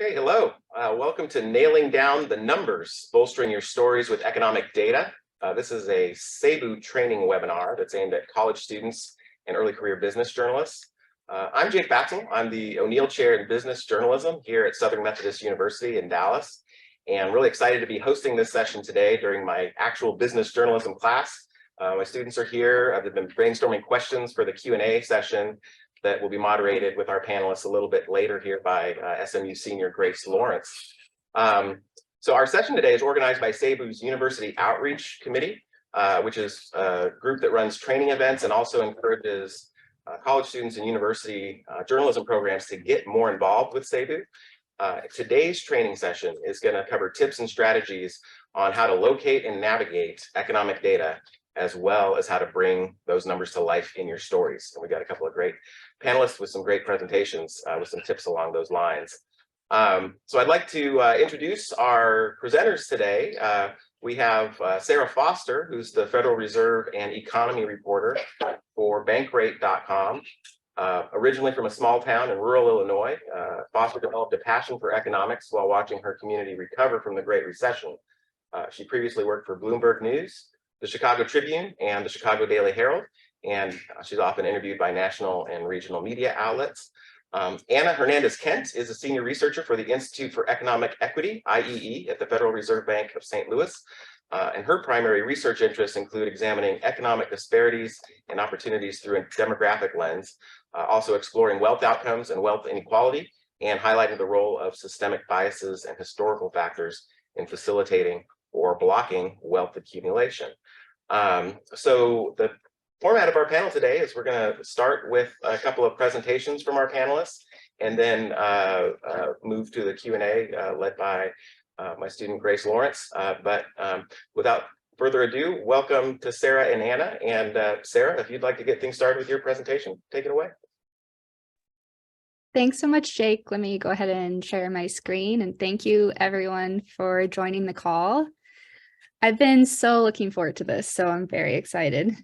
Okay, hello. Welcome to Nailing Down the Numbers, Bolstering Your Stories with Economic Data. This is a CEBU training webinar that's aimed at college students and early career business journalists. I'm Jake Batzel. I'm the O'Neill Chair in Business Journalism here at Southern Methodist University in Dallas. And I'm really excited to be hosting this session today during my actual business journalism class. My students are here. I've been brainstorming questions for the Q&A session that will be moderated with our panelists a little bit later here by SMU senior Grace Lawrence. So our session today is organized by CEBU's University Outreach Committee, which is a group that runs training events and also encourages college students and university journalism programs to get more involved with CEBU. Today's training session is going to cover tips and strategies on how to locate and navigate economic data, as well as how to bring those numbers to life in your stories. And we got a couple of great panelists with some great presentations with some tips along those lines. So I'd like to introduce our presenters today. We have Sarah Foster, who's the Federal Reserve and economy reporter for Bankrate.com. Originally from a small town in rural Illinois, Foster developed a passion for economics while watching her community recover from the Great Recession. She previously worked for Bloomberg News, the Chicago Tribune, and the Chicago Daily Herald, and she's often interviewed by national and regional media outlets. Anna Hernandez-Kent is a senior researcher for the Institute for Economic Equity, IEE, at the Federal Reserve Bank of St. Louis. And her primary research interests include examining economic disparities and opportunities through a demographic lens, also exploring wealth outcomes and wealth inequality, and highlighting the role of systemic biases and historical factors in facilitating or blocking wealth accumulation. So the format of our panel today is we're going to start with a couple of presentations from our panelists, and then move to the Q&A led by my student Grace Lawrence. But without further ado, welcome to Sarah and Anna. And Sarah, if you'd like to get things started with your presentation, take it away. Thanks so much, Jake. Let me go ahead and share my screen, and thank you everyone for joining the call. I've been so looking forward to this, so I'm very excited.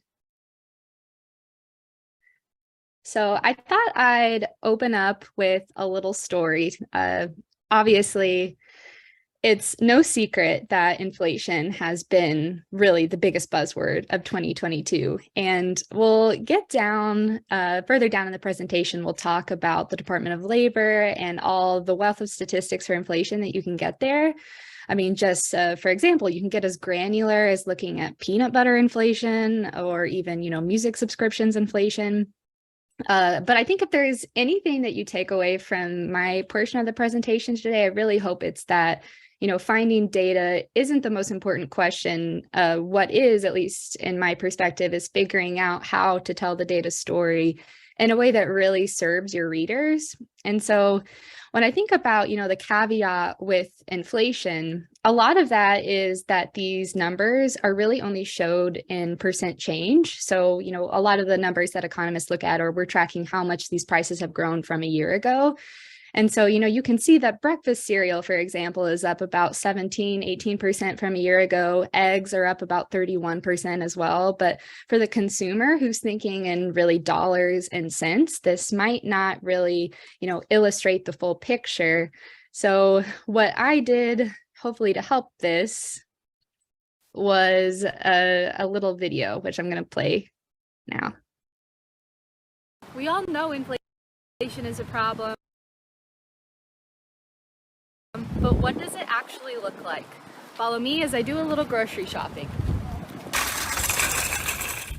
So I thought I'd open up with a little story. Obviously, it's no secret that inflation has been really the biggest buzzword of 2022. And we'll get down further down in the presentation, we'll talk about the Department of Labor and all the wealth of statistics for inflation that you can get there. I mean, just for example, you can get as granular as looking at peanut butter inflation or even, music subscriptions inflation. But I think if there's anything that you take away from my portion of the presentation today, I really hope it's that, finding data isn't the most important question. What is, at least in my perspective, is figuring out how to tell the data story in a way that really serves your readers. And so when I think about, the caveat with inflation, a lot of that is that these numbers are really only showed in percent change. So, a lot of the numbers that economists look at, or we're tracking how much these prices have grown from a year ago. And so, you can see that breakfast cereal, for example, is up about 18% from a year ago. Eggs are up about 31% as well. But for the consumer who's thinking in really dollars and cents, this might not really, illustrate the full picture. So what I did, hopefully to help this, was a little video, which I'm going to play now. We all know inflation is a problem. But what does it actually look like? Follow me as I do a little grocery shopping.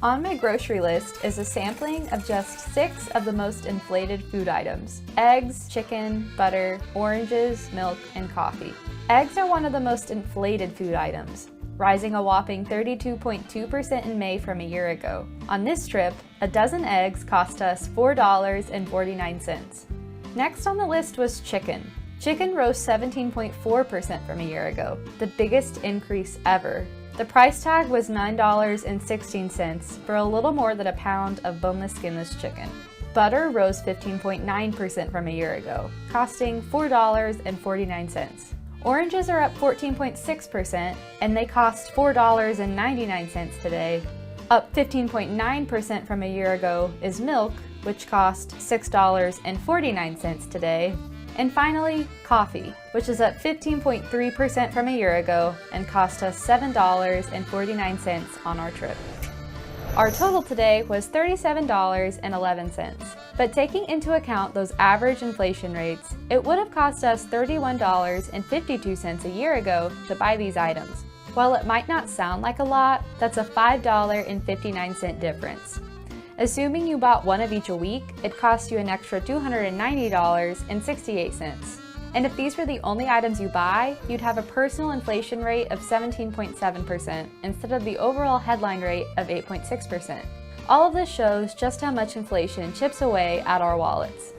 On my grocery list is a sampling of just 6 of the most inflated food items: eggs, chicken, butter, oranges, milk, and coffee. Eggs are one of the most inflated food items, rising a whopping 32.2% in May from a year ago. On this trip, a dozen eggs cost us $4.49. Next on the list was chicken. Chicken rose 17.4% from a year ago, the biggest increase ever. The price tag was $9.16 for a little more than a pound of boneless, skinless chicken. Butter rose 15.9% from a year ago, costing $4.49. Oranges are up 14.6%, and they cost $4.99 today. Up 15.9% from a year ago is milk, which cost $6.49 today. And finally, coffee, which is up 15.3% from a year ago and cost us $7.49 on our trip. Our total today was $37.11, but taking into account those average inflation rates, it would have cost us $31.52 a year ago to buy these items. While it might not sound like a lot, that's a $5.59 difference. Assuming you bought one of each a week, it cost you an extra $290.68. And if these were the only items you buy, you'd have a personal inflation rate of 17.7% instead of the overall headline rate of 8.6%. All of this shows just how much inflation chips away at our wallets.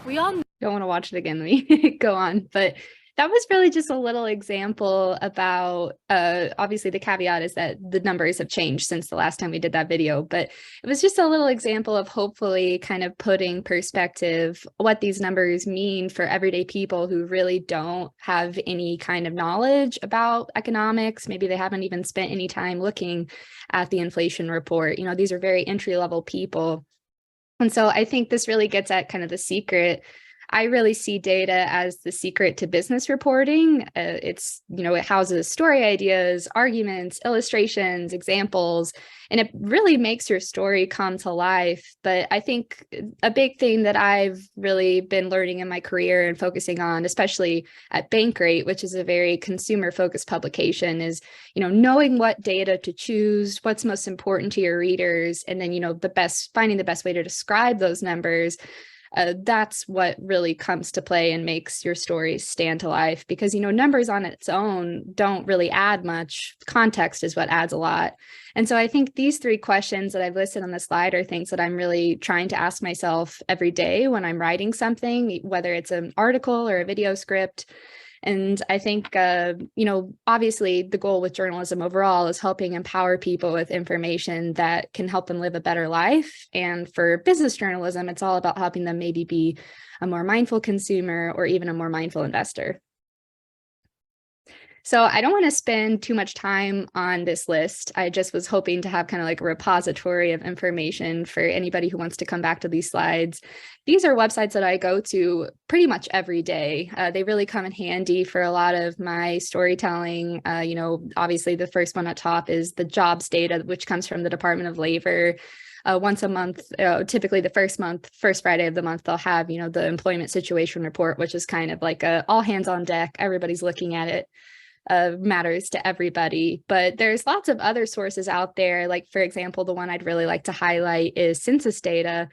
We all don't want to watch it again. Let me go on, but that was really just a little example about, obviously the caveat is that the numbers have changed since the last time we did that video, but it was just a little example of hopefully kind of putting perspective what these numbers mean for everyday people who really don't have any kind of knowledge about economics. Maybe they haven't even spent any time looking at the inflation report. You know, these are very entry-level people. And so I think this really gets at kind of the secret. I really see data as the secret to business reporting. It's, you know, it houses story ideas, arguments, illustrations, examples, and it really makes your story come to life. But I think a big thing that I've really been learning in my career and focusing on, especially at Bankrate, which is a very consumer-focused publication, is, you know, knowing what data to choose, what's most important to your readers, and then, you know, finding the best way to describe those numbers. That's what really comes to play and makes your stories stand to life, because, you know, numbers on its own don't really add much. Context is what adds a lot. And so I think these three questions that I've listed on the slide are things that I'm really trying to ask myself every day when I'm writing something, whether it's an article or a video script. And I think, you know, obviously the goal with journalism overall is helping empower people with information that can help them live a better life. And for business journalism, it's all about helping them maybe be a more mindful consumer or even a more mindful investor. So I don't want to spend too much time on this list. I just was hoping to have kind of like a repository of information for anybody who wants to come back to these slides. These are websites that I go to pretty much every day. They really come in handy for a lot of my storytelling. You know, obviously the first one at top is the jobs data, which comes from the Department of Labor. Once a month, typically the first Friday of the month, they'll have, you know, the employment situation report, which is kind of like a all hands on deck. Everybody's looking at it. Matters to everybody, but there's lots of other sources out there. Like, for example, the one I'd really like to highlight is census data.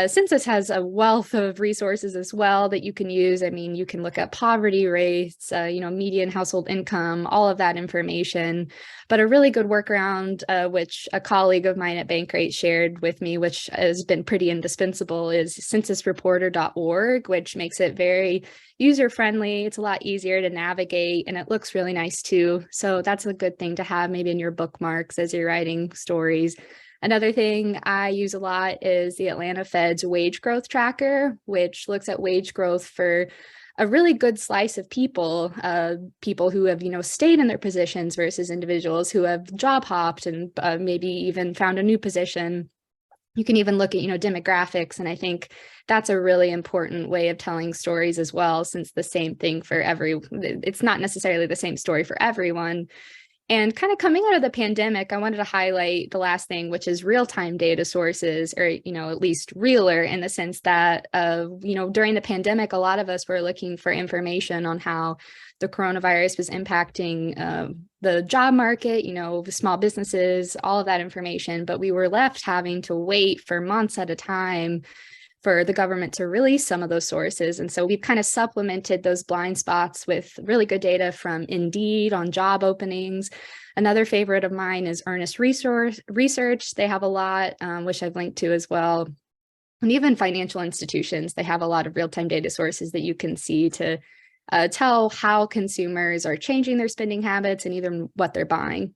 Census has a wealth of resources as well that you can use. I mean, you can look at poverty rates, you know, median household income, all of that information. But a really good workaround, which a colleague of mine at Bankrate shared with me, which has been pretty indispensable, is censusreporter.org, which makes it very user-friendly. It's a lot easier to navigate, and it looks really nice too. So that's a good thing to have maybe in your bookmarks as you're writing stories. Another thing I use a lot is the Atlanta Fed's wage growth tracker, which looks at wage growth for a really good slice of people, people who have, you know, stayed in their positions versus individuals who have job hopped and maybe even found a new position. You can even look at, you know, demographics. And I think that's a really important way of telling stories as well, since the same thing for it's not necessarily the same story for everyone. And kind of coming out of the pandemic, I wanted to highlight the last thing, which is real-time data sources, or, you know, at least realer, in the sense that, you know, during the pandemic, a lot of us were looking for information on how the coronavirus was impacting the job market, you know, small businesses, all of that information. But we were left having to wait for months at a time for the government to release some of those sources. And so we've kind of supplemented those blind spots with really good data from Indeed on job openings. Another favorite of mine is Earnest Research. They have a lot, which I've linked to as well. And even financial institutions, they have a lot of real-time data sources that you can see to tell how consumers are changing their spending habits and even what they're buying.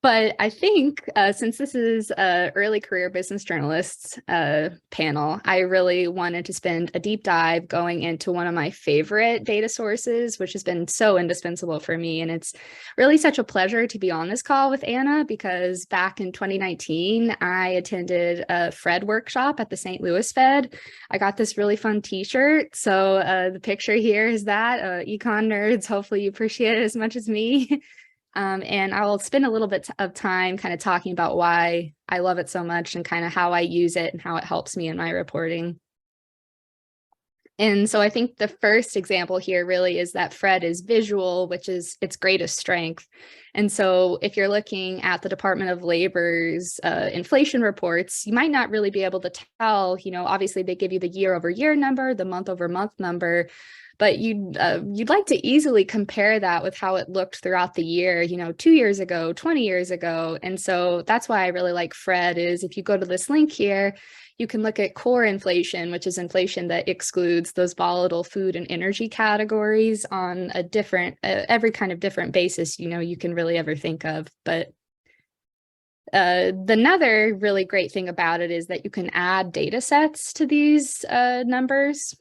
But I think since this is a early career business journalists panel, I really wanted to spend a deep dive going into one of my favorite data sources, which has been so indispensable for me. And it's really such a pleasure to be on this call with Anna, because back in 2019, I attended a Fred workshop at the St. Louis Fed. I got this really fun t-shirt. So the picture here is that, econ nerds, hopefully you appreciate it as much as me. And I will spend a little bit of time kind of talking about why I love it so much and kind of how I use it and how it helps me in my reporting. And so I think the first example here really is that Fred is visual, which is its greatest strength. And so if you're looking at the Department of Labor's inflation reports, you might not really be able to tell, obviously they give you the year-over-year number, the month-over-month number, but you'd like to easily compare that with how it looked throughout the year, 2 years ago, 20 years ago. And so that's why I really like Fred. Is if you go to this link here, you can look at core inflation, which is inflation that excludes those volatile food and energy categories on a different, every kind of different basis, you can really ever think of. But another really great thing about it is that you can add data sets to these numbers.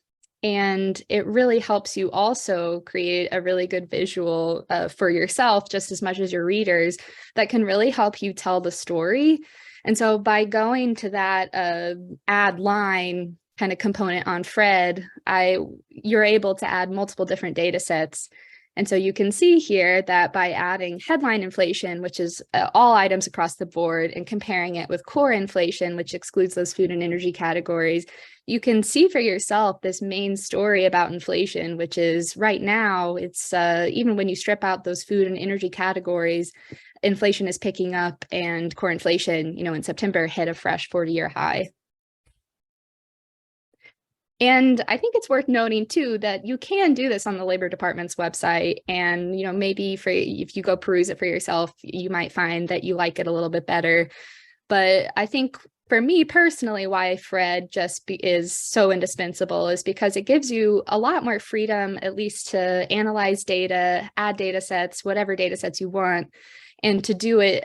And it really helps you also create a really good visual for yourself, just as much as your readers, that can really help you tell the story. And so by going to that add line kind of component on Fred, you're able to add multiple different data sets. And so you can see here that by adding headline inflation, which is all items across the board, and comparing it with core inflation, which excludes those food and energy categories, you can see for yourself this main story about inflation, which is right now, it's even when you strip out those food and energy categories, inflation is picking up, and core inflation, in September hit a fresh 40-year high. And I think it's worth noting too that you can do this on the Labor Department's website, and maybe if you go peruse it for yourself, you might find that you like it a little bit better. But I think for me personally, why Fred is so indispensable is because it gives you a lot more freedom, at least to analyze data, add data sets, whatever data sets you want, and to do it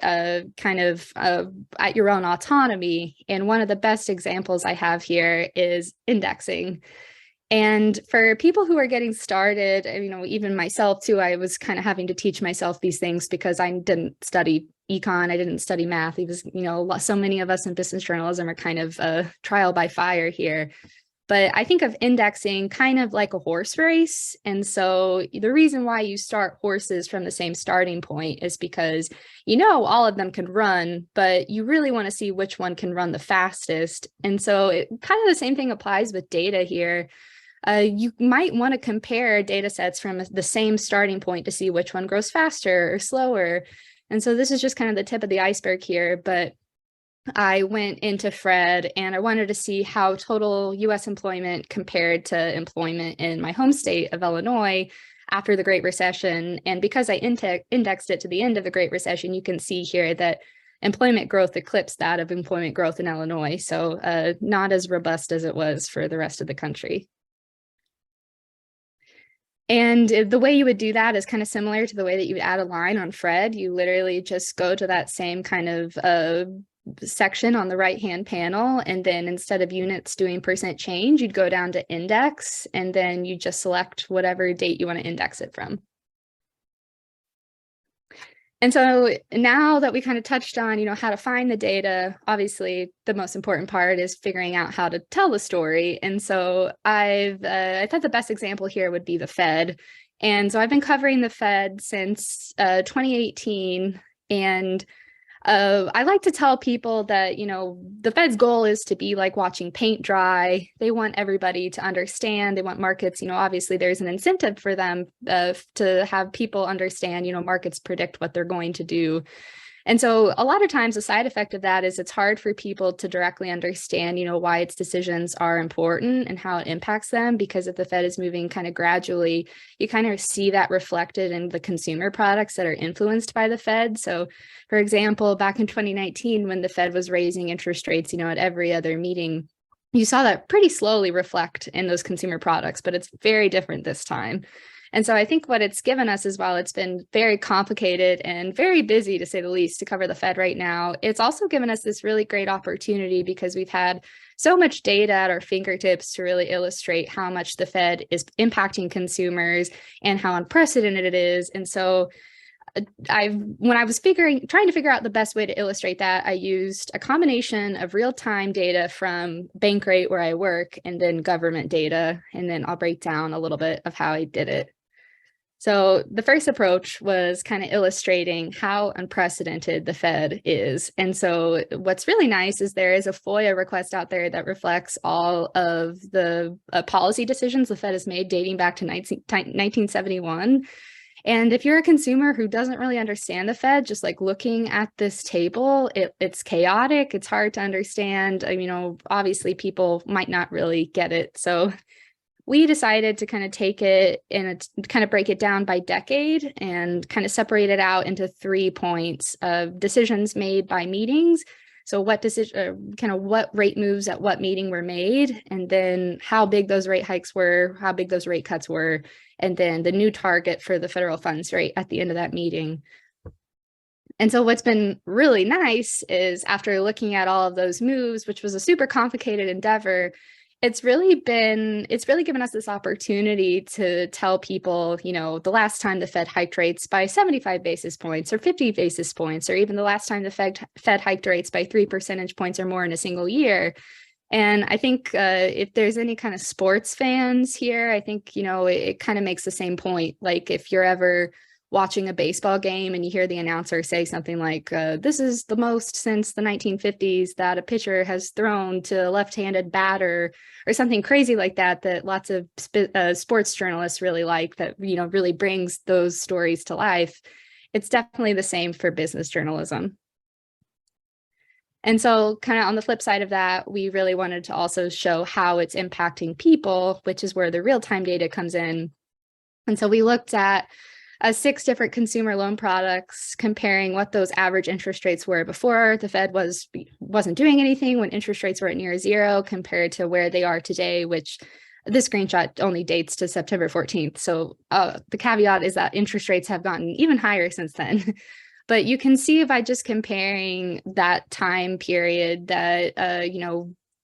kind of at your own autonomy. And one of the best examples I have here is indexing. And for people who are getting started, even myself too, I was kind of having to teach myself these things because I didn't study econ, I didn't study math. It was, so many of us in business journalism are kind of trial by fire here. But I think of indexing kind of like a horse race. And so the reason why you start horses from the same starting point is because, all of them can run, but you really want to see which one can run the fastest. And so kind of the same thing applies with data here. You might want to compare data sets from the same starting point to see which one grows faster or slower. And so this is just kind of the tip of the iceberg here, but I went into Fred and I wanted to see how total US employment compared to employment in my home state of Illinois after the Great Recession. And because I indexed it to the end of the Great Recession, you can see here that employment growth eclipsed that of employment growth in Illinois. So not as robust as it was for the rest of the country. And the way you would do that is kind of similar to the way that you would add a line on Fred. You literally just go to that same kind of section on the right-hand panel, and then instead of units doing percent change, you'd go down to index, and then you just select whatever date you want to index it from. And so now that we kind of touched on, how to find the data, obviously the most important part is figuring out how to tell the story. And so I thought the best example here would be the Fed. And so I've been covering the Fed since 2018, and I like to tell people that, the Fed's goal is to be like watching paint dry. They want everybody to understand. They want markets, obviously there's an incentive for them to have people understand, markets predict what they're going to do. And so a lot of times the side effect of that is it's hard for people to directly understand, why its decisions are important and how it impacts them, because if the Fed is moving kind of gradually, you kind of see that reflected in the consumer products that are influenced by the Fed. So for example, back in 2019, when the Fed was raising interest rates, at every other meeting, you saw that pretty slowly reflect in those consumer products, but it's very different this time. And so I think what it's given us as well, it's been very complicated and very busy, to say the least, to cover the Fed right now. It's also given us this really great opportunity because we've had so much data at our fingertips to really illustrate how much the Fed is impacting consumers and how unprecedented it is. And so when I was trying to figure out the best way to illustrate that, I used a combination of real-time data from Bankrate, where I work, and then government data. And then I'll break down a little bit of how I did it. So the first approach was kind of illustrating how unprecedented the Fed is. And so what's really nice is there is a FOIA request out there that reflects all of the policy decisions the Fed has made dating back to 1971. And if you're a consumer who doesn't really understand the Fed, just like looking at this table, it's chaotic. It's hard to understand. Obviously people might not really get it. So we decided to kind of take it and kind of break it down by decade and kind of separate it out into 3 points of decisions made by meetings. So what rate moves at what meeting were made, and then how big those rate hikes were, how big those rate cuts were, and then the new target for the federal funds rate at the end of that meeting. And so what's been really nice is, after looking at all of those moves, which was a super complicated endeavor, it's really given us this opportunity to tell people, the last time the Fed hiked rates by 75 basis points or 50 basis points, or even the last time the Fed hiked rates by 3 percentage points or more in a single year. And I think if there's any kind of sports fans here, I think, it kind of makes the same point. Like if you're ever watching a baseball game and you hear the announcer say something like, this is the most since the 1950s that a pitcher has thrown to a left-handed batter, or something crazy like that, that lots of sports journalists really like, that, really brings those stories to life. It's definitely the same for business journalism. And so kind of on the flip side of that, we really wanted to also show how it's impacting people, which is where the real-time data comes in. And so we looked at 6 different consumer loan products, comparing what those average interest rates were before the Fed wasn't doing anything, when interest rates were at near zero, compared to where they are today, which this screenshot only dates to September 14th. So the caveat is that interest rates have gotten even higher since then. But you can see by just comparing that time period that,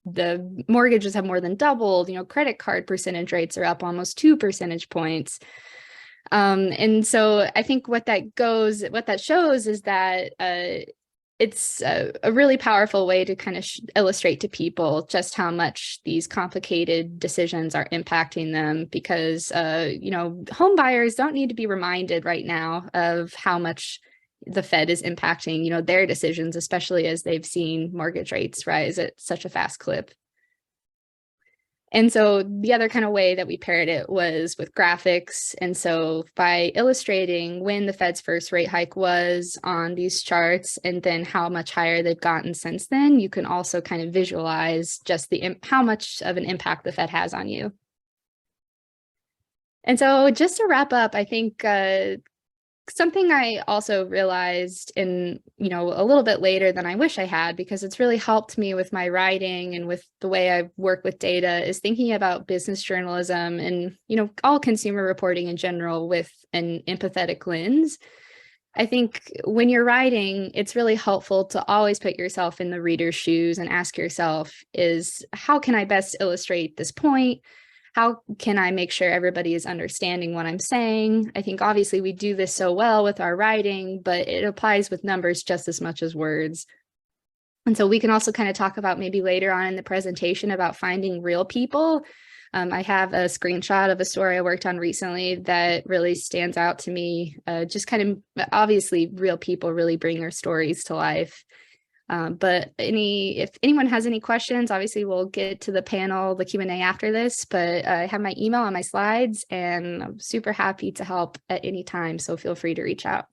the mortgages have more than doubled. Credit card percentage rates are up almost 2 percentage points. And so I think what that shows is that it's a really powerful way to kind of illustrate to people just how much these complicated decisions are impacting them, because, home buyers don't need to be reminded right now of how much the Fed is impacting, their decisions, especially as they've seen mortgage rates rise at such a fast clip. And so the other kind of way that we paired it was with graphics. And so by illustrating when the Fed's first rate hike was on these charts, and then how much higher they've gotten since then, you can also kind of visualize just how much of an impact the Fed has on you. And so just to wrap up, I think something I also realized in, a little bit later than I wish I had, because it's really helped me with my writing and with the way I work with data, is thinking about business journalism and, all consumer reporting in general with an empathetic lens. I think when you're writing, it's really helpful to always put yourself in the reader's shoes and ask yourself, how can I best illustrate this point? How can I make sure everybody is understanding what I'm saying? I think obviously we do this so well with our writing, but it applies with numbers just as much as words. And so we can also kind of talk about maybe later on in the presentation about finding real people. I have a screenshot of a story I worked on recently that really stands out to me. Just kind of, obviously real people really bring their stories to life. But if anyone has any questions, obviously we'll get to the panel, the Q&A after this, but I have my email on my slides, and I'm super happy to help at any time. So feel free to reach out.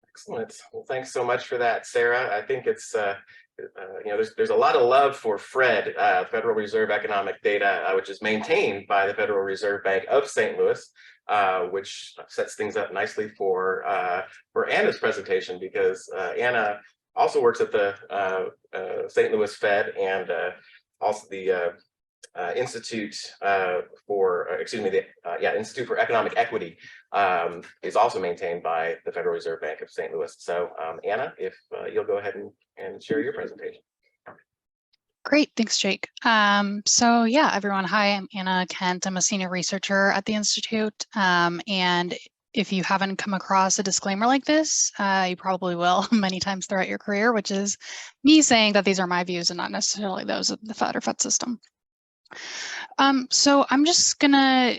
Excellent. Well, thanks so much for that, Sarah. I think it's, there's a lot of love for FRED, Federal Reserve Economic Data, which is maintained by the Federal Reserve Bank of St. Louis. Which sets things up nicely for Anna's presentation, because Anna also works at the St. Louis Fed, and also the Institute Institute for Economic Equity is also maintained by the Federal Reserve Bank of St. Louis. So Anna, if you'll go ahead and share your presentation. Great, thanks, Jake. So yeah, everyone, hi, I'm Anna Kent. I'm a senior researcher at the Institute. And if you haven't come across a disclaimer like this, you probably will many times throughout your career, which is me saying that these are my views and not necessarily those of the Fed or Fed system. So I'm just gonna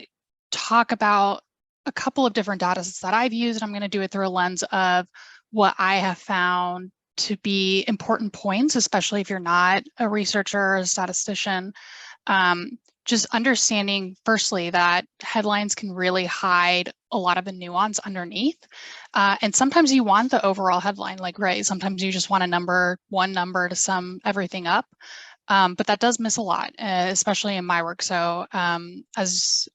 talk about a couple of different data sets that I've used, and I'm gonna do it through a lens of what I have found to be important points, especially if you're not a researcher or a statistician. Just understanding, firstly, that headlines can really hide a lot of the nuance underneath. And sometimes you want the overall headline, like, right, sometimes you just want one number to sum everything up. But that does miss a lot, especially in my work. So as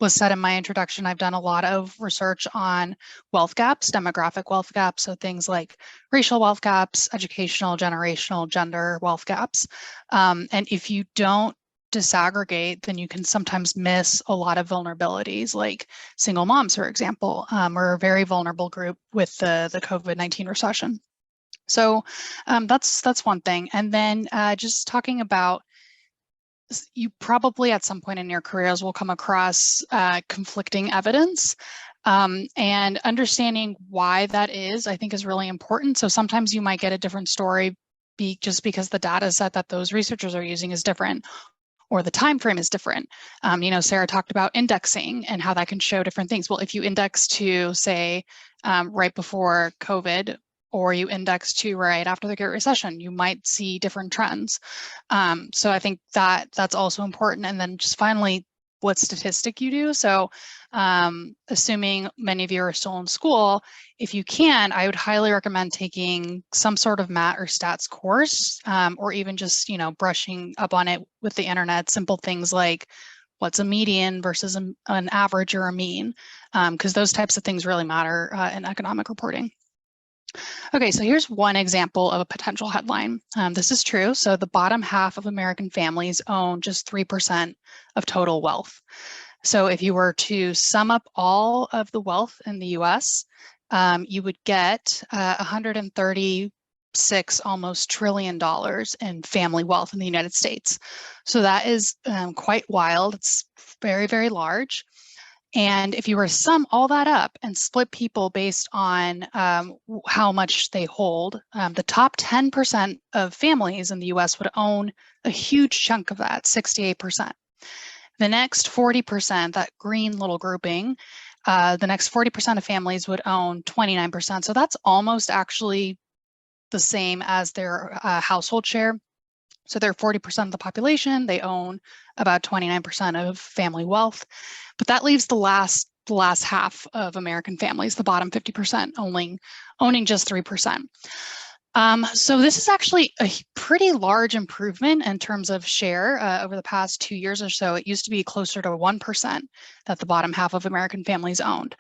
was said in my introduction, I've done a lot of research on wealth gaps, demographic wealth gaps, so things like racial wealth gaps, educational, generational, gender wealth gaps. And if you don't disaggregate, then you can sometimes miss a lot of vulnerabilities, like single moms, for example, are a very vulnerable group with the COVID-19 recession. So that's one thing. And then just talking about, you probably at some point in your careers will come across conflicting evidence, and understanding why that is, I think, is really important. So sometimes you might get a different story just because the data set that those researchers are using is different, or the time frame is different. Sarah talked about indexing and how that can show different things. Well, if you index to, say, right before COVID, or you index to right after the Great Recession, you might see different trends. So I think that's also important. And then just finally, what statistic you do. So assuming many of you are still in school, if you can, I would highly recommend taking some sort of math or stats course, or even just, brushing up on it with the internet, simple things like what's a median versus an average or a mean, because those types of things really matter in economic reporting. Okay, so here's one example of a potential headline. This is true. So the bottom half of American families own just 3% of total wealth. So if you were to sum up all of the wealth in the US, you would get $136 almost $1 trillion in family wealth in the United States. So that is quite wild. It's very, very large. And if you were to sum all that up and split people based on how much they hold, the top 10% of families in the US would own a huge chunk of that, 68%. The next 40%, that green little grouping, the next 40% of families would own 29%. So that's almost actually the same as their household share. So they're 40% of the population. They own about 29% of family wealth, but that leaves the last half of American families, the bottom 50%, owning just 3%. So this is actually a pretty large improvement in terms of share over the past 2 years or so. It used to be closer to 1% that the bottom half of American families owned.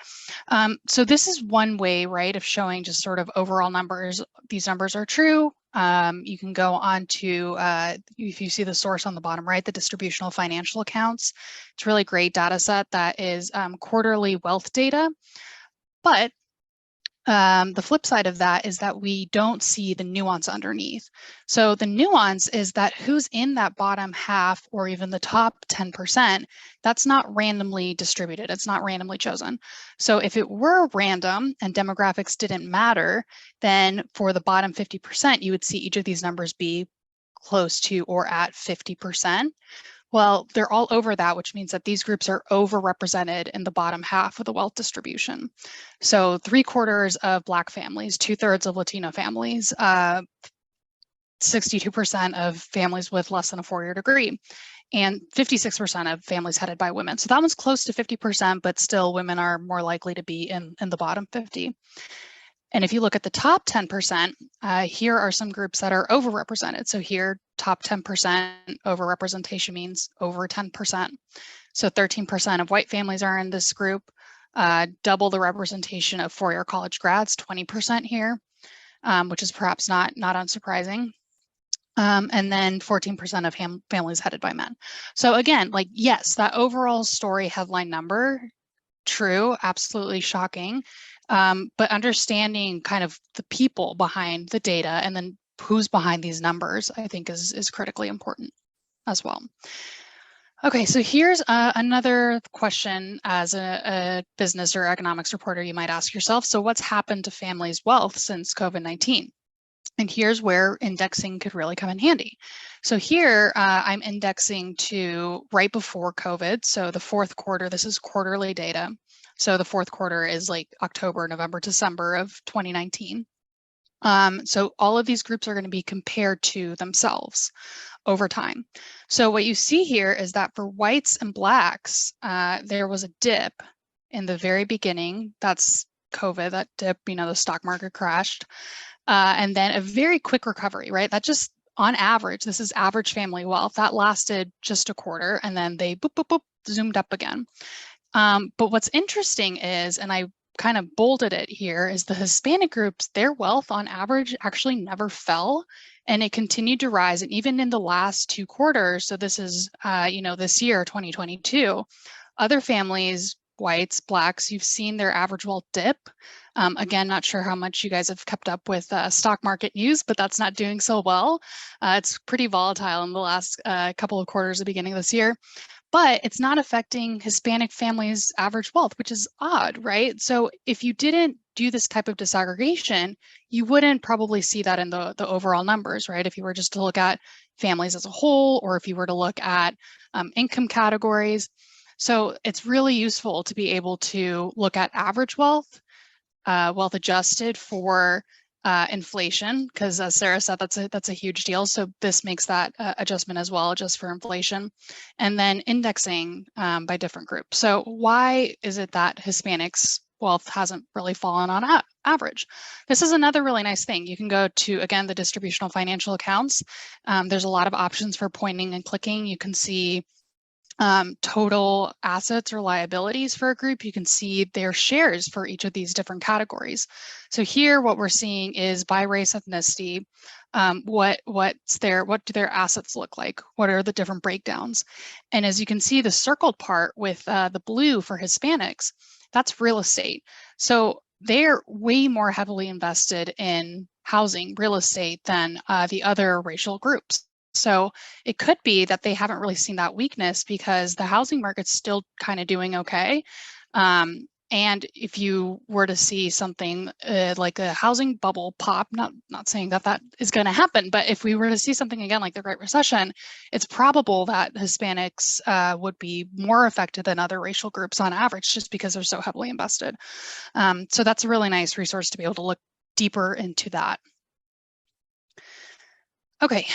So this is one way, right, of showing just sort of overall numbers. These numbers are true. You can go on to, if you see the source on the bottom right, the distributional financial accounts. It's a really great data set that is quarterly wealth data. But the flip side of that is that we don't see the nuance underneath. So the nuance is that who's in that bottom half or even the top 10%, that's not randomly distributed. It's not randomly chosen. So if it were random and demographics didn't matter, then for the bottom 50%, you would see each of these numbers be close to or at 50%. Well, they're all over that, which means that these groups are overrepresented in the bottom half of the wealth distribution. So 3/4 of Black families, 2/3 of Latino families, 62% of families with less than a 4-year degree, and 56% of families headed by women. So that one's close to 50%, but still women are more likely to be in the bottom 50. And if you look at the top 10%, here are some groups that are overrepresented. So here, top 10% overrepresentation means over 10%. So 13% of white families are in this group, double the representation of 4-year college grads, 20% here, which is perhaps not unsurprising. And then 14% of families headed by men. So again, like, yes, that overall story headline number, true, absolutely shocking. But understanding kind of the people behind the data and then who's behind these numbers, I think is critically important as well. Okay, so here's another question as a business or economics reporter you might ask yourself. So what's happened to families' wealth since COVID-19? And here's where indexing could really come in handy. So here I'm indexing to right before COVID. So the fourth quarter, this is quarterly data. So the fourth quarter is like October, November, December of 2019. So all of these groups are going to be compared to themselves over time. So what you see here is that for whites and blacks, there was a dip in the very beginning. That's COVID, that dip, the stock market crashed. And then a very quick recovery, right? That just on average, this is average family wealth. That lasted just a quarter, and then they boop, boop, boop, zoomed up again. But what's interesting is, and I kind of bolded it here, is the Hispanic groups, their wealth on average actually never fell, and it continued to rise. And even in the last 2 quarters, so this is, this year, 2022, other families, whites, blacks, you've seen their average wealth dip. Again, not sure how much you guys have kept up with stock market news, but that's not doing so well. It's pretty volatile in the last couple of quarters at the beginning of this year. But it's not affecting Hispanic families' average wealth, which is odd, right? So if you didn't do this type of disaggregation, you wouldn't probably see that in the overall numbers, right? If you were just to look at families as a whole, or if you were to look at income categories. So it's really useful to be able to look at average wealth, wealth adjusted for inflation, because as Sarah said, that's a huge deal. So this makes that adjustment as well, just for inflation, and then indexing by different groups. So why is it that Hispanics' wealth hasn't really fallen on average? This is another really nice thing. You can go to, again, the distributional financial accounts. There's a lot of options for pointing and clicking. You can see total assets or liabilities for a group. You can see their shares for each of these different categories. So here, what we're seeing is by race, ethnicity, what do their assets look like? What are the different breakdowns? And as you can see, the circled part with the blue for Hispanics, that's real estate. So they're way more heavily invested in housing, real estate than the other racial groups. So it could be that they haven't really seen that weakness because the housing market's still kind of doing okay. And if you were to see something like a housing bubble pop, not saying that is going to happen, but if we were to see something again like the Great Recession, it's probable that Hispanics would be more affected than other racial groups on average, just because they're so heavily invested. So that's a really nice resource to be able to look deeper into that. Okay,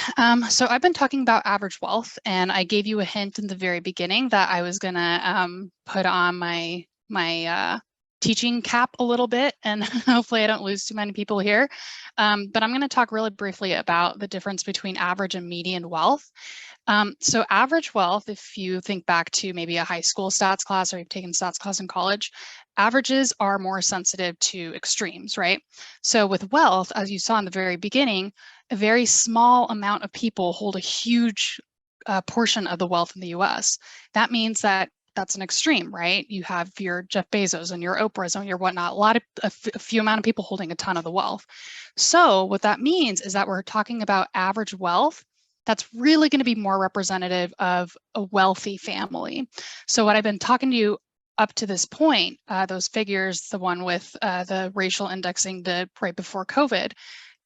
so I've been talking about average wealth, and I gave you a hint in the very beginning that I was gonna put on my teaching cap a little bit, and hopefully I don't lose too many people here. But I'm gonna talk really briefly about the difference between average and median wealth. So average wealth, if you think back to maybe a high school stats class, or you've taken stats class in college, averages are more sensitive to extremes, right? So with wealth, as you saw in the very beginning, a very small amount of people hold a huge portion of the wealth in the US. That means that that's an extreme, right? You have your Jeff Bezos and your Oprahs and your whatnot, a few amount of people holding a ton of the wealth. So what that means is that we're talking about average wealth that's really going to be more representative of a wealthy family. So what I've been talking to you up to this point, those figures, the one with the racial indexing right before COVID,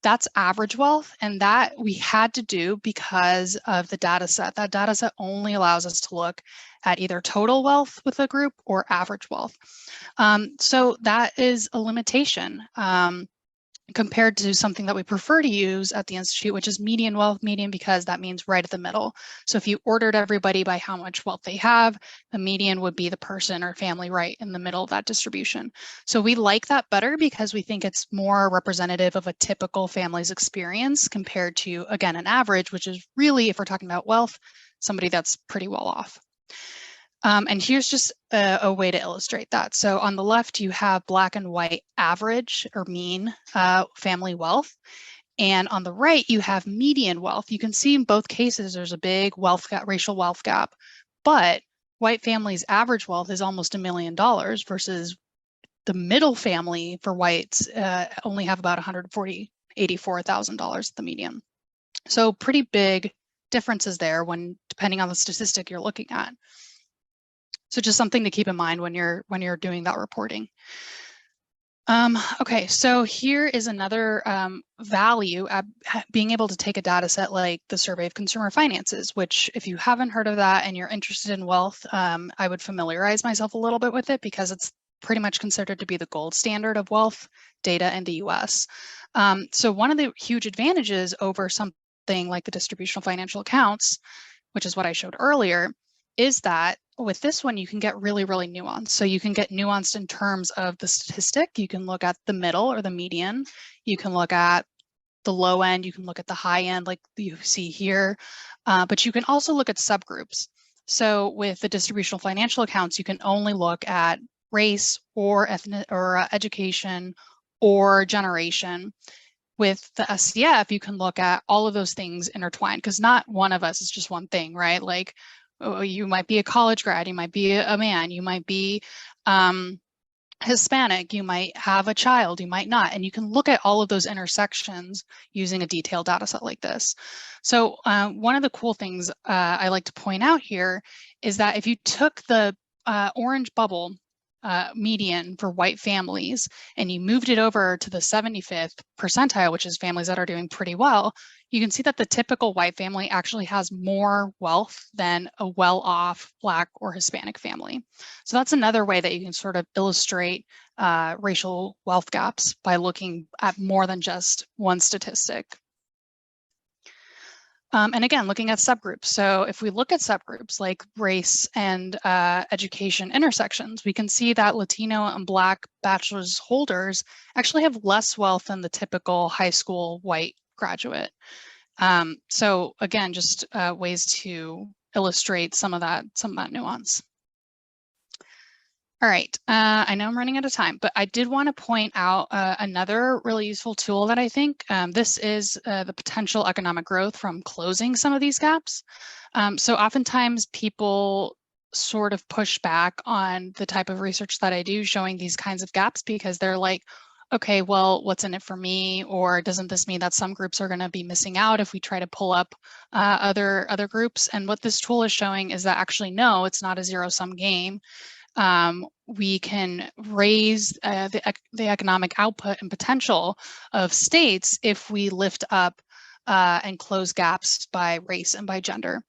that's average wealth, and that we had to do because of the data set. That data set only allows us to look at either total wealth with a group or average wealth. So that is a limitation compared to something that we prefer to use at the Institute, which is median wealth. Median because that means right at the middle. So if you ordered everybody by how much wealth they have, the median would be the person or family right in the middle of that distribution. So we like that better because we think it's more representative of a typical family's experience compared to, again, an average, which is really, if we're talking about wealth, somebody that's pretty well off. And here's just a way to illustrate that. So on the left, you have black and white average or mean family wealth. And on the right, you have median wealth. You can see in both cases, there's a big wealth gap, racial wealth gap, but white families' average wealth is almost $1 million versus the middle family for whites only have about $84,000 at the median. So pretty big differences there when depending on the statistic you're looking at. So just something to keep in mind when you're doing that reporting. Okay, so here is another value of being able to take a data set like the Survey of Consumer Finances, which if you haven't heard of that and you're interested in wealth, I would familiarize myself a little bit with it because it's pretty much considered to be the gold standard of wealth data in the US. So one of the huge advantages over something like the distributional financial accounts, which is what I showed earlier, is that with this one, you can get really, really nuanced. So you can get nuanced in terms of the statistic. You can look at the middle or the median. You can look at the low end. You can look at the high end like you see here. But you can also look at subgroups. So with the distributional financial accounts, you can only look at race or ethnic or education or generation. With the SCF, you can look at all of those things intertwined because not one of us is just one thing, right? Like you might be a college grad, you might be a man, you might be Hispanic, you might have a child, you might not. And you can look at all of those intersections using a detailed data set like this. So one of the cool things I like to point out here is that if you took the orange bubble median for white families and you moved it over to the 75th percentile, which is families that are doing pretty well, you can see that the typical white family actually has more wealth than a well-off Black or Hispanic family. So that's another way that you can sort of illustrate racial wealth gaps by looking at more than just one statistic. And again, looking at subgroups. So if we look at subgroups like race and education intersections, we can see that Latino and Black bachelor's holders actually have less wealth than the typical high school white graduate. So again, just ways to illustrate some of that nuance. All right, I know I'm running out of time, but I did want to point out another really useful tool that I think. This is the potential economic growth from closing some of these gaps. So oftentimes people sort of push back on the type of research that I do showing these kinds of gaps because they're like, okay, well, what's in it for me? Or doesn't this mean that some groups are going to be missing out if we try to pull up other groups? And what this tool is showing is that actually, no, it's not a zero-sum game. We can raise the economic output and potential of states if we lift up and close gaps by race and by gender.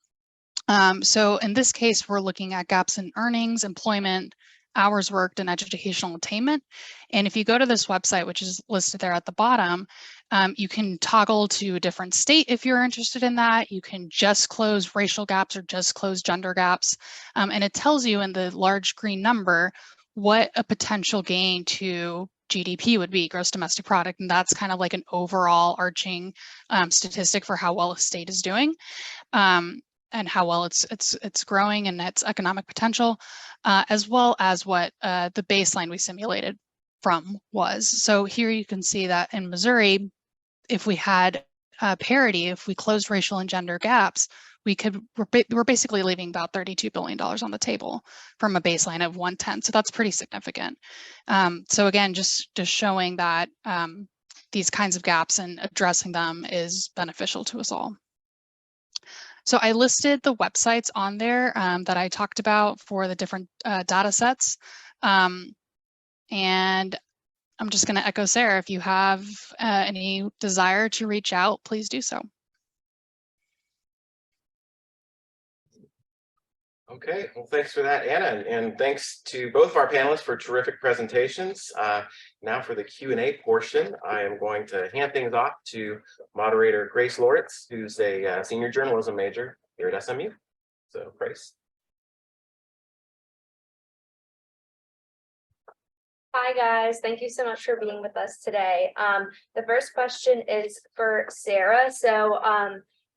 So in this case, we're looking at gaps in earnings, employment, hours worked, and educational attainment. And if you go to this website, which is listed there at the bottom, you can toggle to a different state if you're interested in that. You can just close racial gaps or just close gender gaps. And it tells you in the large green number what a potential gain to GDP would be, gross domestic product. And that's kind of like an overall arching statistic for how well a state is doing. And how well it's growing and its economic potential, as well as what the baseline we simulated from was. So here you can see that in Missouri, if we had parity, if we closed racial and gender gaps, we're basically leaving about $32 billion on the table from a baseline of 110. So that's pretty significant. So again, just showing that these kinds of gaps and addressing them is beneficial to us all. So I listed the websites on there that I talked about for the different data sets. And I'm just going to echo Sarah, if you have any desire to reach out, please do so. Okay, well, thanks for that, Anna, and thanks to both of our panelists for terrific presentations. Now for the Q&A portion, I am going to hand things off to moderator Grace Loritz, who's a senior journalism major here at SMU. So, Grace. Hi, guys. Thank you so much for being with us today. The first question is for Sarah. So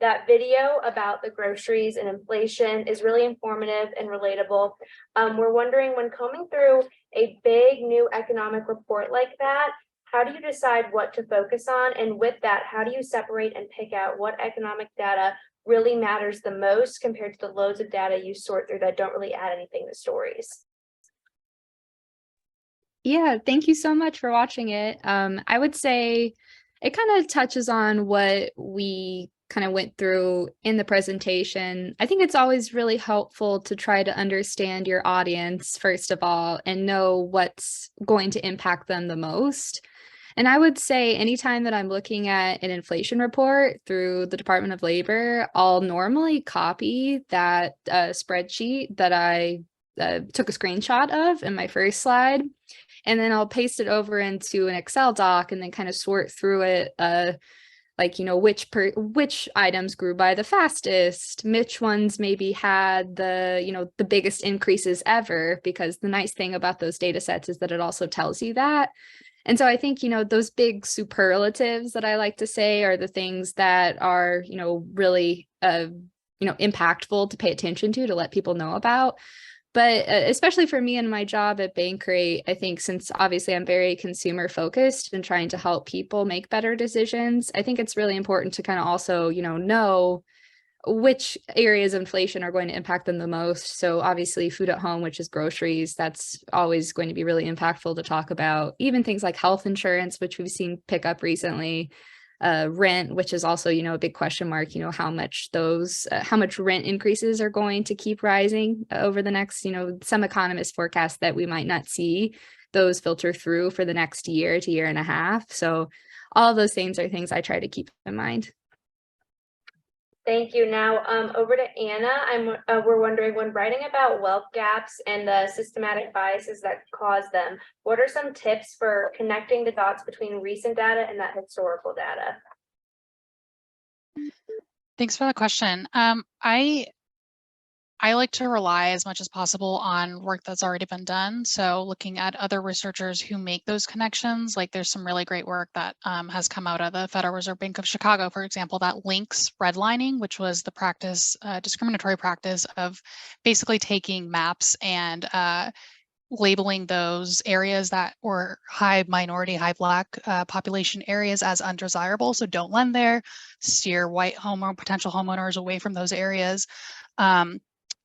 that video about the groceries and inflation is really informative and relatable. We're wondering, when combing through a big new economic report like that, how do you decide what to focus on? And with that, how do you separate and pick out what economic data really matters the most compared to the loads of data you sort through that don't really add anything to stories? Yeah, thank you so much for watching it. I would say it kind of touches on what we kind of went through in the presentation. I think it's always really helpful to try to understand your audience, first of all, and know what's going to impact them the most. And I would say anytime that I'm looking at an inflation report through the Department of Labor, I'll normally copy that spreadsheet that I took a screenshot of in my first slide. And then I'll paste it over into an Excel doc and then kind of sort through it, like, you know, which items grew by the fastest, which ones maybe had the, you know, the biggest increases ever, because the nice thing about those data sets is that it also tells you that. And so I think, you know, those big superlatives that I like to say are the things that are, you know, really, impactful to pay attention to let people know about. But especially for me and my job at Bankrate, I think since obviously I'm very consumer focused and trying to help people make better decisions, I think it's really important to kind of also, you know which areas of inflation are going to impact them the most. So obviously food at home, which is groceries, that's always going to be really impactful to talk about. Even things like health insurance, which we've seen pick up recently. Rent, which is also, you know, a big question mark, you know, how much rent increases are going to keep rising over the next, you know, some economists forecast that we might not see those filter through for the next year to year and a half. So all those things are things I try to keep in mind. Thank you. Now, over to Anna. We're wondering, when writing about wealth gaps and the systematic biases that cause them, what are some tips for connecting the dots between recent data and that historical data? Thanks for the question. I like to rely as much as possible on work that's already been done. So looking at other researchers who make those connections, like there's some really great work that has come out of the Federal Reserve Bank of Chicago, for example, that links redlining, which was the practice, discriminatory practice of basically taking maps and labeling those areas that were high minority, high Black population areas as undesirable. So don't lend there, steer white potential homeowners away from those areas.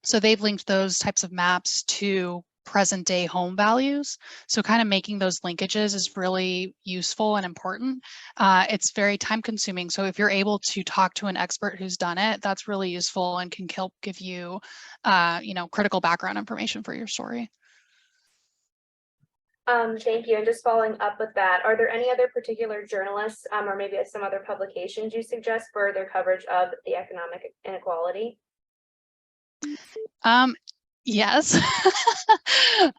So they've linked those types of maps to present day home values. So kind of making those linkages is really useful and important. It's very time consuming. So if you're able to talk to an expert who's done it, that's really useful and can help give you, critical background information for your story. Thank you. And just following up with that, are there any other particular journalists or maybe some other publications you suggest for their coverage of the economic inequality? Yes.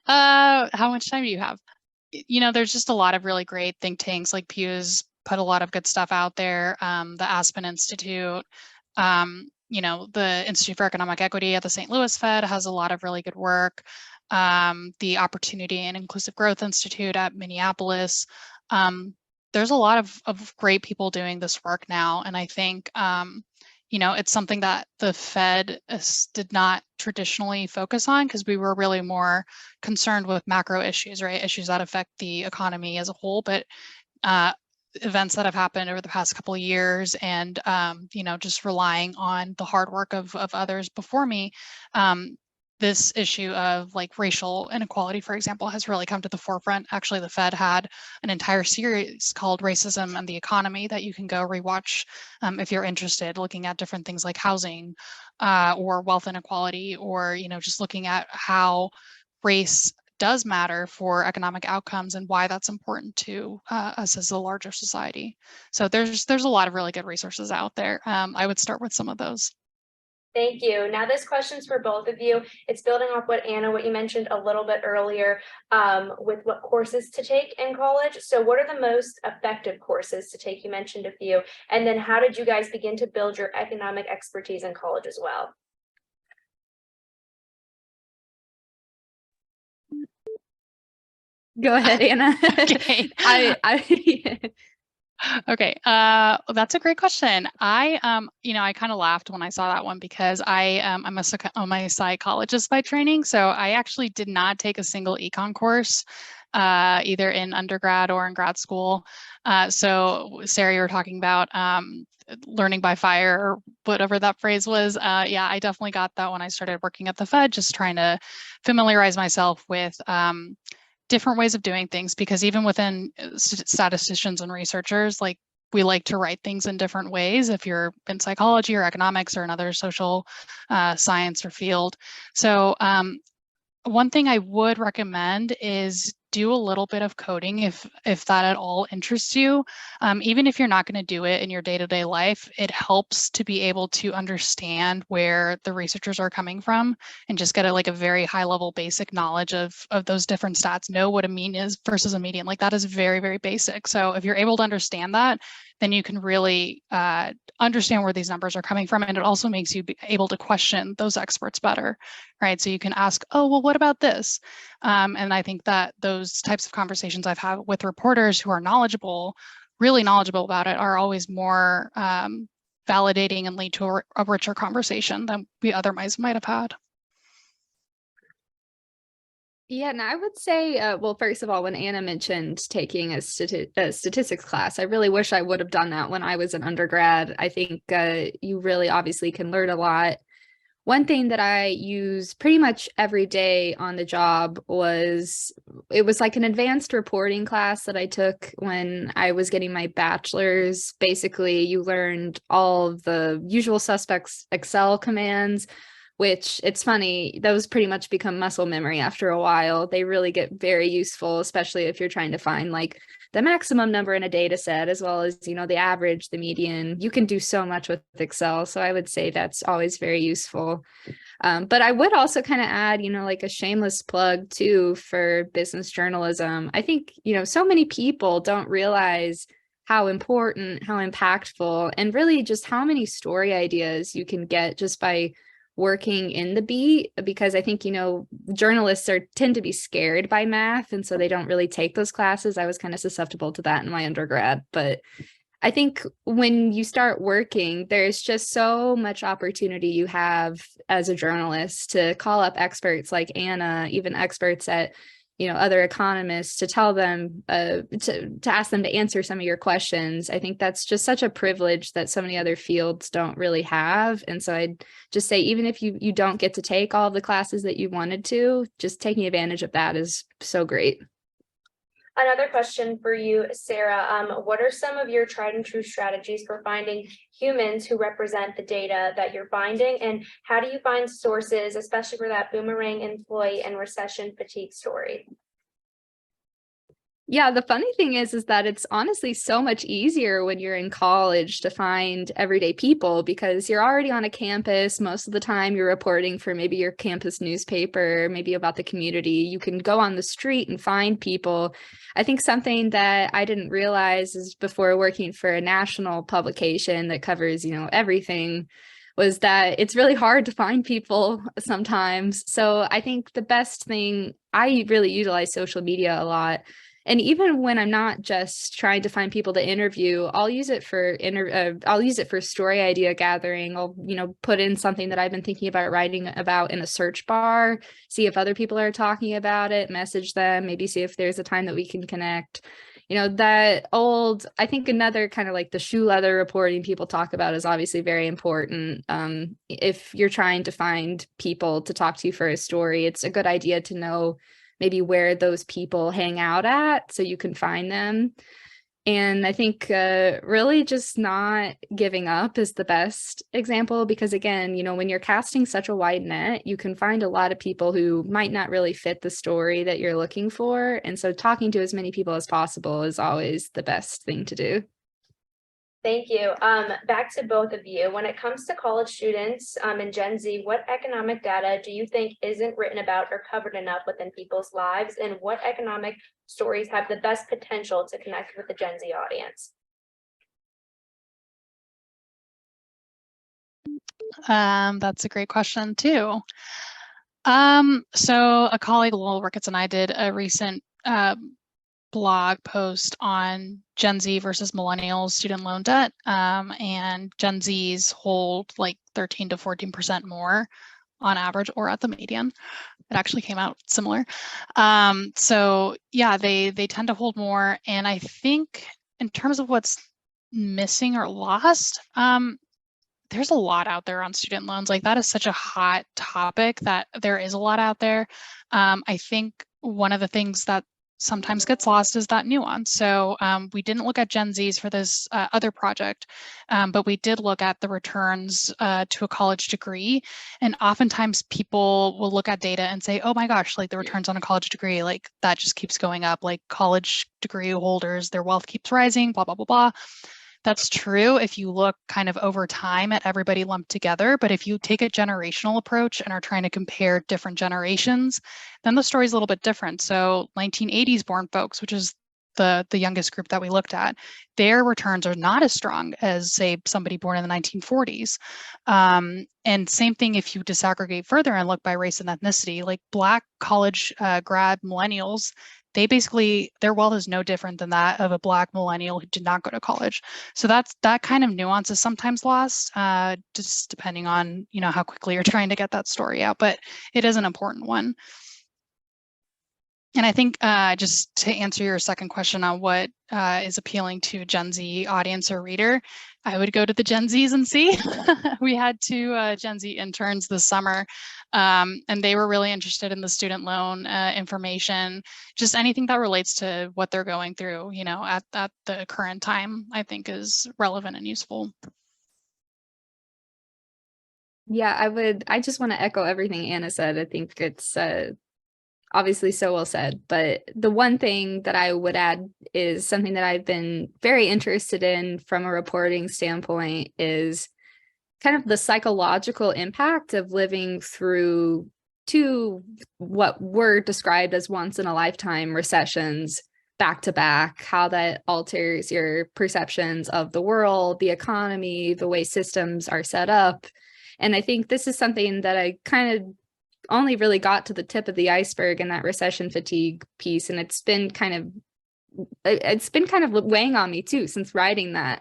How much time do you have? You know, there's just a lot of really great think tanks, like Pew's put a lot of good stuff out there. The Aspen Institute, the Institute for Economic Equity at the St. Louis Fed has a lot of really good work. The Opportunity and Inclusive Growth Institute at Minneapolis. There's a lot of great people doing this work now. And I think, it's something that the Fed did not traditionally focus on because we were really more concerned with macro issues, right? Issues that affect the economy as a whole, but events that have happened over the past couple of years and, just relying on the hard work of others before me, this issue of like racial inequality, for example, has really come to the forefront. Actually, the Fed had an entire series called Racism and the Economy that you can go rewatch if you're interested, looking at different things like housing or wealth inequality, or, just looking at how race does matter for economic outcomes and why that's important to us as a larger society. So there's a lot of really good resources out there. I would start with some of those. Thank you. Now this question's for both of you. It's building off what you mentioned a little bit earlier with what courses to take in college. So what are the most effective courses to take? You mentioned a few. And then how did you guys begin to build your economic expertise in college as well? Go ahead, Anna. Okay. Okay, that's a great question. I kind of laughed when I saw that one because I'm a psychologist by training, so I actually did not take a single econ course either in undergrad or in grad school. So Sarah, you were talking about learning by fire, or whatever that phrase was. Yeah, I definitely got that when I started working at the Fed, just trying to familiarize myself with different ways of doing things, because even within statisticians and researchers, like, we like to write things in different ways if you're in psychology or economics or another social science or field. So one thing I would recommend is do a little bit of coding if that at all interests you. Even if you're not going to do it in your day-to-day life, it helps to be able to understand where the researchers are coming from and just get a very high level basic knowledge of those different stats, know what a mean is versus a median. Like, that is very, very basic. So if you're able to understand that, then you can really understand where these numbers are coming from. And it also makes you be able to question those experts better, right? So you can ask, oh, well, what about this? And I think that those types of conversations I've had with reporters who are knowledgeable, really knowledgeable about it, are always more validating and lead to a richer conversation than we otherwise might have had. Yeah, and I would say, well, first of all, when Anna mentioned taking a statistics class, I really wish I would have done that when I was an undergrad. I think you really obviously can learn a lot. One thing that I use pretty much every day on the job was like an advanced reporting class that I took when I was getting my bachelor's. Basically, you learned all of the usual suspects Excel commands, which, it's funny, those pretty much become muscle memory after a while. They really get very useful, especially if you're trying to find like the maximum number in a data set, as well as, the average, the median. You can do so much with Excel. So I would say that's always very useful. But I would also kind of add, like a shameless plug too for business journalism. I think, so many people don't realize how important, how impactful, and really just how many story ideas you can get just by working in the beat, because I think, journalists tend to be scared by math, and so they don't really take those classes. I was kind of susceptible to that in my undergrad, but I think when you start working, there's just so much opportunity you have as a journalist to call up experts like Anna, even experts at other economists, to tell them, to ask them to answer some of your questions. I think that's just such a privilege that so many other fields don't really have. And so I'd just say, even if you don't get to take all of the classes that you wanted to, just taking advantage of that is so great. Another question for you, Sarah. What are some of your tried and true strategies for finding humans who represent the data that you're finding? And how do you find sources, especially for that boomerang employee and recession fatigue story? Yeah, the funny thing is that it's honestly so much easier when you're in college to find everyday people, because you're already on a campus. Most of the time you're reporting for maybe your campus newspaper, maybe about the community. You can go on the street and find people. I think something that I didn't realize is, before working for a national publication that covers, everything, was that it's really hard to find people sometimes. So I think the best thing, I really utilize social media a lot. And even when I'm not just trying to find people to interview, I'll use it for story idea gathering. I'll, put in something that I've been thinking about writing about in a search bar, see if other people are talking about it, message them, maybe see if there's a time that we can connect. I think another kind of like the shoe leather reporting people talk about is obviously very important. If you're trying to find people to talk to for a story, it's a good idea to know maybe where those people hang out at so you can find them. And I think really just not giving up is the best example, because again, when you're casting such a wide net, you can find a lot of people who might not really fit the story that you're looking for. And so talking to as many people as possible is always the best thing to do. Thank you. Back to both of you. When it comes to college students and Gen Z, what economic data do you think isn't written about or covered enough within people's lives? And what economic stories have the best potential to connect with the Gen Z audience? That's a great question too. So a colleague, Lowell Ricketts, and I did a recent blog post on Gen Z versus millennials student loan debt, and Gen Zs hold like 13 to 14% more on average, or at the median. It actually came out similar. So yeah, they tend to hold more. And I think in terms of what's missing or lost, there's a lot out there on student loans. Like, that is such a hot topic that there is a lot out there. I think one of the things that sometimes gets lost is that nuance. So we didn't look at Gen Zs for this other project, but we did look at the returns to a college degree. And oftentimes people will look at data and say, oh my gosh, like the returns on a college degree, like that just keeps going up. Like college degree holders, their wealth keeps rising, blah, blah, blah, blah. That's true if you look kind of over time at everybody lumped together. But if you take a generational approach and are trying to compare different generations, then the story's a little bit different. So 1980s born folks, which is the youngest group that we looked at, their returns are not as strong as, say, somebody born in the 1940s. And same thing if you disaggregate further and look by race and ethnicity, like Black college grad millennials, they basically, their wealth is no different than that of a Black millennial who did not go to college. So that kind of nuance is sometimes lost, just depending on, you know, how quickly you're trying to get that story out, but it is an important one. And I think just to answer your second question on what is appealing to Gen Z audience or reader, I would go to the Gen Zs and see. We had 2 Gen Z interns this summer, and they were really interested in the student loan information, just anything that relates to what they're going through, you know, at the current time, I think is relevant and useful. Yeah, I just want to echo everything Anna said. I think it's obviously so well said, but the one thing that I would add is something that I've been very interested in from a reporting standpoint is kind of the psychological impact of living through 2 what were described as once in a lifetime recessions back to back, how that alters your perceptions of the world, the economy, the way systems are set up. And I think this is something that I kind of only really got to the tip of the iceberg in that recession fatigue piece. And it's been kind of weighing on me too, since writing that,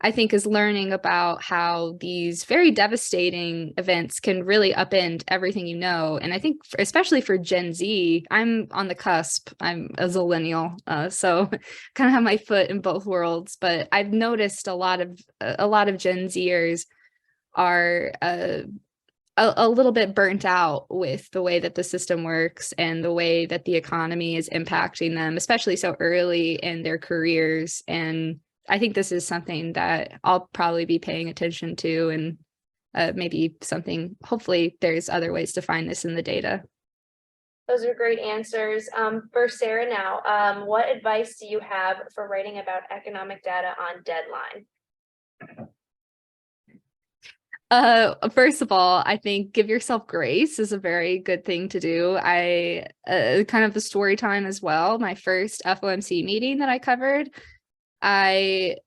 I think, is learning about how these very devastating events can really upend everything you know. And I think especially for Gen Z, I'm on the cusp. I'm a zillennial, so kind of have my foot in both worlds. But I've noticed a lot of Gen Zers are a little bit burnt out with the way that the system works and the way that the economy is impacting them, especially so early in their careers. And I think this is something that I'll probably be paying attention to, and maybe something, hopefully there's other ways to find this in the data. Those are great answers. For Sarah now, what advice do you have for writing about economic data on deadline? First of all, I think give yourself grace is a very good thing to do. I kind of the story time as well. My first FOMC meeting that I covered, it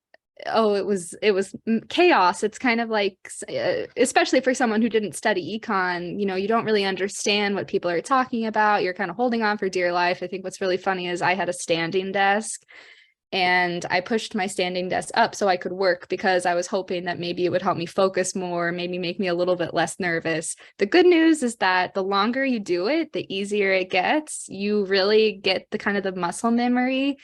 was chaos. It's kind of like, especially for someone who didn't study econ, you know, you don't really understand what people are talking about. You're kind of holding on for dear life. I think what's really funny is I had a standing desk, and I pushed my standing desk up so I could work because I was hoping that maybe it would help me focus more, maybe make me a little bit less nervous. The good news is that the longer you do it, the easier it gets. You really get the kind of the muscle memory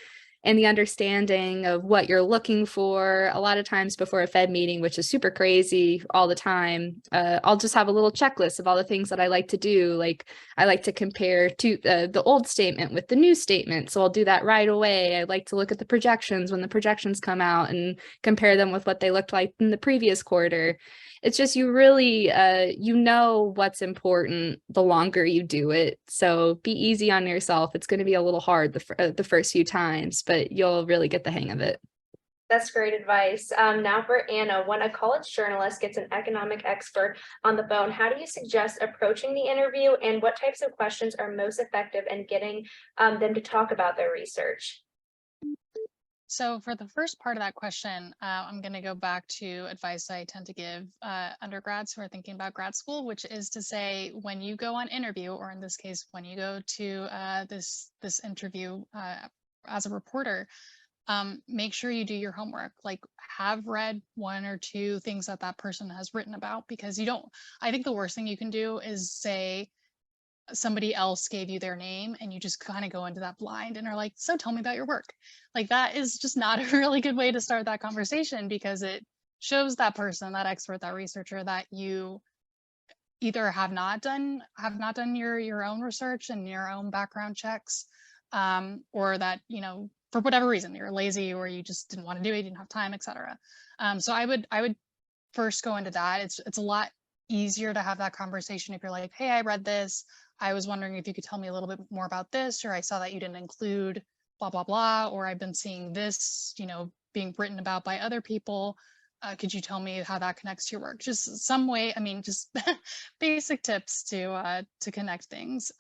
and the understanding of what you're looking for. A lot of times before a Fed meeting, which is super crazy all the time, I'll just have a little checklist of all the things that I like to do. Like I like to compare to the old statement with the new statement. So I'll do that right away. I like to look at the projections when the projections come out and compare them with what they looked like in the previous quarter. It's just, you really, you know what's important the longer you do it. So be easy on yourself. It's going to be a little hard the first few times, but you'll really get the hang of it. That's great advice. Now for Anna, when a college journalist gets an economic expert on the phone, how do you suggest approaching the interview, and what types of questions are most effective in getting them to talk about their research? So for the first part of that question, I'm going to go back to advice I tend to give undergrads who are thinking about grad school, which is to say, when you go on interview, or in this case, when you go to this interview as a reporter, make sure you do your homework. Like, have read 1 or 2 things that person has written about, because I think the worst thing you can do is say, somebody else gave you their name and you just kind of go into that blind and are like, so tell me about your work. Like that is just not a really good way to start that conversation, because it shows that person, that expert, that researcher, that you either have not done your own research and your own background checks, or that, you know, for whatever reason you're lazy or you just didn't want to do it, you didn't have time, etc. So I would first go into that. It's a lot easier to have that conversation if you're like, hey, I read this, I was wondering if you could tell me a little bit more about this, or I saw that you didn't include blah blah blah, or I've been seeing this, you know, being written about by other people. Could you tell me how that connects to your work? Just some way, I mean, just basic tips to connect things.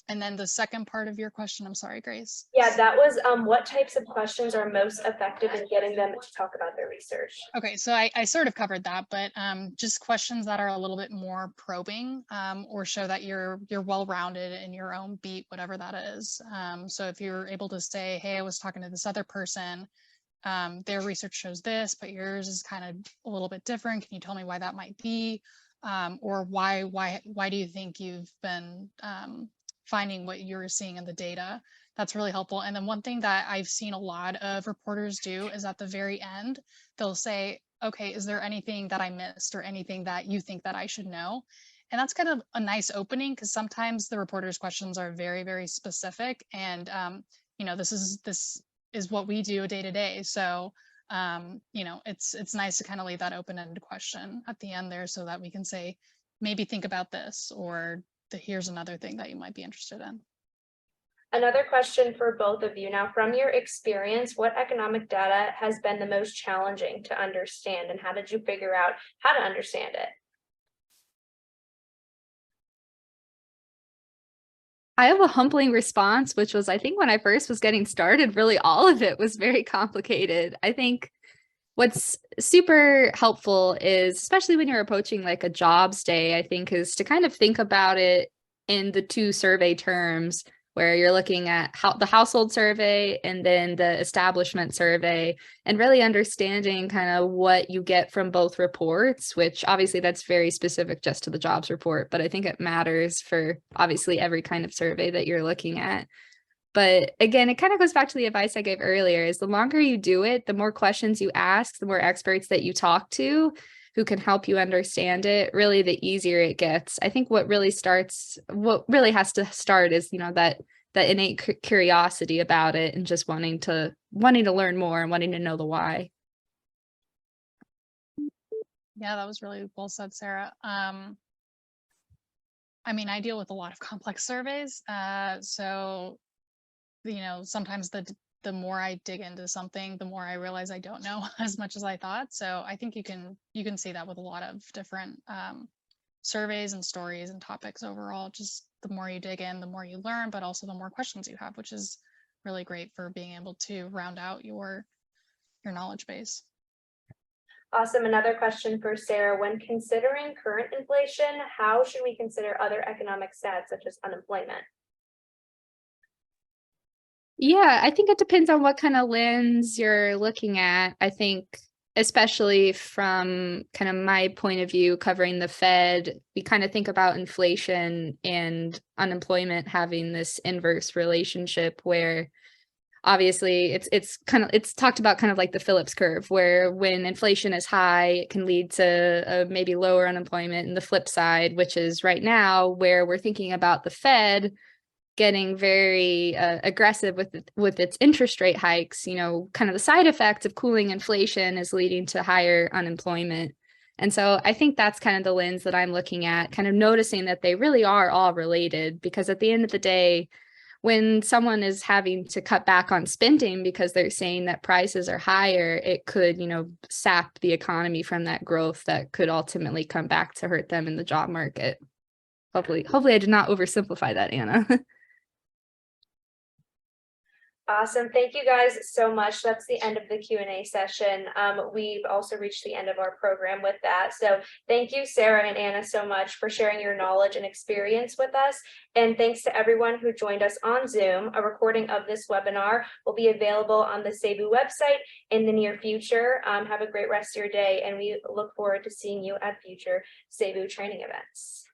And then the second part of your question, I'm sorry, Grace. Yeah, that was what types of questions are most effective in getting them to talk about their research? Okay, so I sort of covered that, but just questions that are a little bit more probing, or show that you're well-rounded in your own beat, whatever that is. So if you're able to say, hey, I was talking to this other person, their research shows this, but yours is kind of a little bit different. Can you tell me why that might be? Or why do you think you've been finding what you're seeing in the data? That's really helpful. And then one thing that I've seen a lot of reporters do is at the very end, they'll say, okay, is there anything that I missed or anything that you think that I should know? And that's kind of a nice opening, because sometimes the reporters' questions are very, very specific. And, you know, this is what we do day to day. So, you know, it's nice to kind of leave that open-ended question at the end there, so that we can say, maybe think about this, or here's another thing that you might be interested in. Another question for both of you. Now, from your experience, what economic data has been the most challenging to understand, and how did you figure out how to understand it? I have a humbling response, which was, I think when I first was getting started, really all of it was very complicated. I think what's super helpful is, especially when you're approaching like a jobs day, I think, is to kind of think about it in the two survey terms, where you're looking at the household survey and then the establishment survey, and really understanding kind of what you get from both reports, which obviously that's very specific just to the jobs report, but I think it matters for obviously every kind of survey that you're looking at. But again, it kind of goes back to the advice I gave earlier, is the longer you do it, the more questions you ask, the more experts that you talk to who can help you understand it, really the easier it gets. I think what really has to start is, you know, that innate curiosity about it, and just wanting to learn more and wanting to know the why. Yeah, that was really well said, Sarah. I mean, I deal with a lot of complex surveys. So, you know, sometimes the more I dig into something, the more I realize I don't know as much as I thought. So I think you can see that with a lot of different surveys and stories and topics overall. Just the more you dig in, the more you learn, but also the more questions you have, which is really great for being able to round out your knowledge base. Awesome. Another question for Sarah. When considering current inflation, how should we consider other economic stats such as unemployment? Yeah, I think it depends on what kind of lens you're looking at. I think, especially from kind of my point of view, covering the Fed, we kind of think about inflation and unemployment having this inverse relationship, where obviously it's talked about kind of like the Phillips curve, where when inflation is high, it can lead to maybe lower unemployment, and the flip side, which is right now where we're thinking about the Fed getting very aggressive with its interest rate hikes, you know, kind of the side effect of cooling inflation is leading to higher unemployment. And so I think that's kind of the lens that I'm looking at, kind of noticing that they really are all related, because at the end of the day, when someone is having to cut back on spending because they're saying that prices are higher, it could, you know, sap the economy from that growth that could ultimately come back to hurt them in the job market. Hopefully I did not oversimplify that, Anna. Awesome. Thank you guys so much. That's the end of the Q&A session. We've also reached the end of our program with that. So thank you, Sarah and Anna, so much for sharing your knowledge and experience with us. And thanks to everyone who joined us on Zoom. A recording of this webinar will be available on the CEBU website in the near future. Have a great rest of your day, and we look forward to seeing you at future CEBU training events.